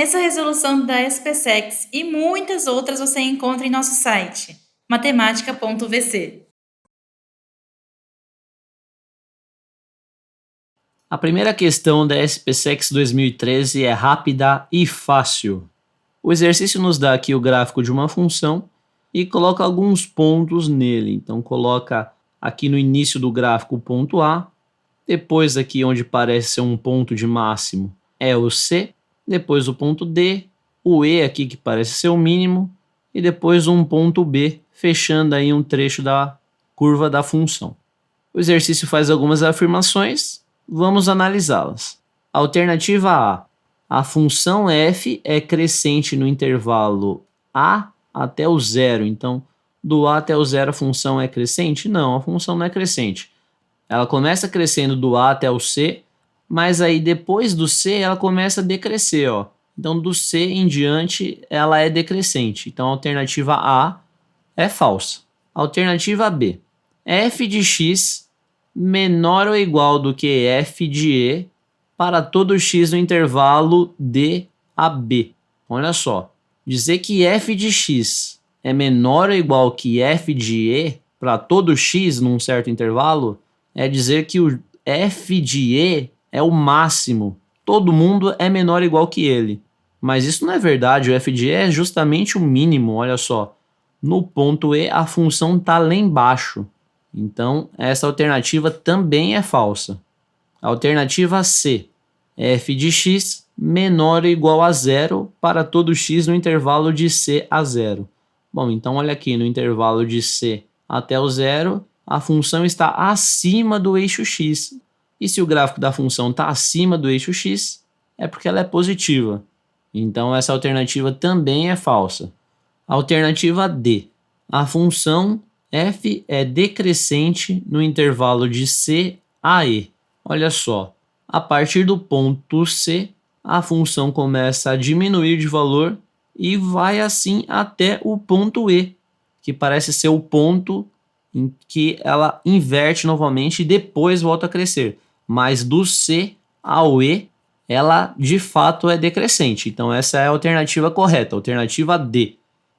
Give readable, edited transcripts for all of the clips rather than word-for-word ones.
Essa resolução da SPSEC e muitas outras você encontra em nosso site, matemática.vc. A primeira questão da SPSEC 2013 é rápida e fácil. O exercício nos dá aqui o gráfico de uma função e coloca alguns pontos nele. Então coloca aqui no início do gráfico o ponto A, depois aqui onde parece ser um ponto de máximo é o C, depois o ponto D, o E aqui que parece ser o mínimo e depois um ponto B, fechando aí um trecho da curva da função. O exercício faz algumas afirmações, vamos analisá-las. Alternativa A função f é crescente no intervalo a até o zero. Então, do a até o zero a função é crescente? Não, a função não é crescente. Ela começa crescendo do a até o c, mas aí depois do c ela começa a decrescer. Ó. Então, do c em diante ela é decrescente. Então, a alternativa A é falsa. Alternativa B. F de x menor ou igual do que f de e para todo x no intervalo d a b. Olha só, dizer que f de x é menor ou igual que f de e para todo x num certo intervalo é dizer que o f de e é o máximo. Todo mundo é menor ou igual que ele. Mas isso não é verdade, o f de e é justamente o mínimo, olha só. No ponto E, a função está lá embaixo. Então, essa alternativa também é falsa. Alternativa C. F de x menor ou igual a zero para todo x no intervalo de C a zero. Bom, então olha aqui, no intervalo de C até o zero, a função está acima do eixo x. E se o gráfico da função está acima do eixo x, é porque ela é positiva. Então, essa alternativa também é falsa. Alternativa D. A função f é decrescente no intervalo de c a e. Olha só, a partir do ponto C, a função começa a diminuir de valor e vai assim até o ponto E, que parece ser o ponto em que ela inverte novamente e depois volta a crescer. Mas do C ao E, ela de fato é decrescente. Então essa é a alternativa correta, alternativa D.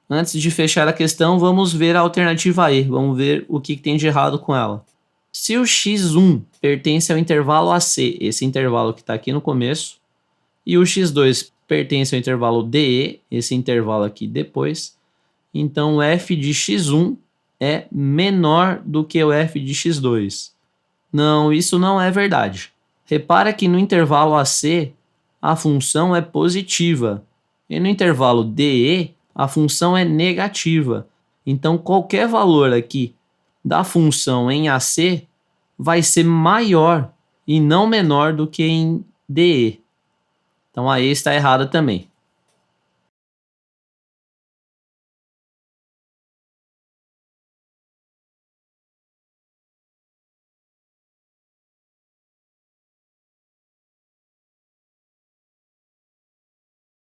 Antes de fechar a questão, vamos ver a alternativa E. Vamos ver o que tem de errado com ela. Se o x1 pertence ao intervalo AC, esse intervalo que está aqui no começo, e o x2 pertence ao intervalo DE, esse intervalo aqui depois, então o f de x1 é menor do que o f de x2. Não, isso não é verdade. Repara que no intervalo AC, a função é positiva, e no intervalo DE, a função é negativa. Então, qualquer valor aqui da função em AC vai ser maior e não menor do que em DE. Então, a E está errada também.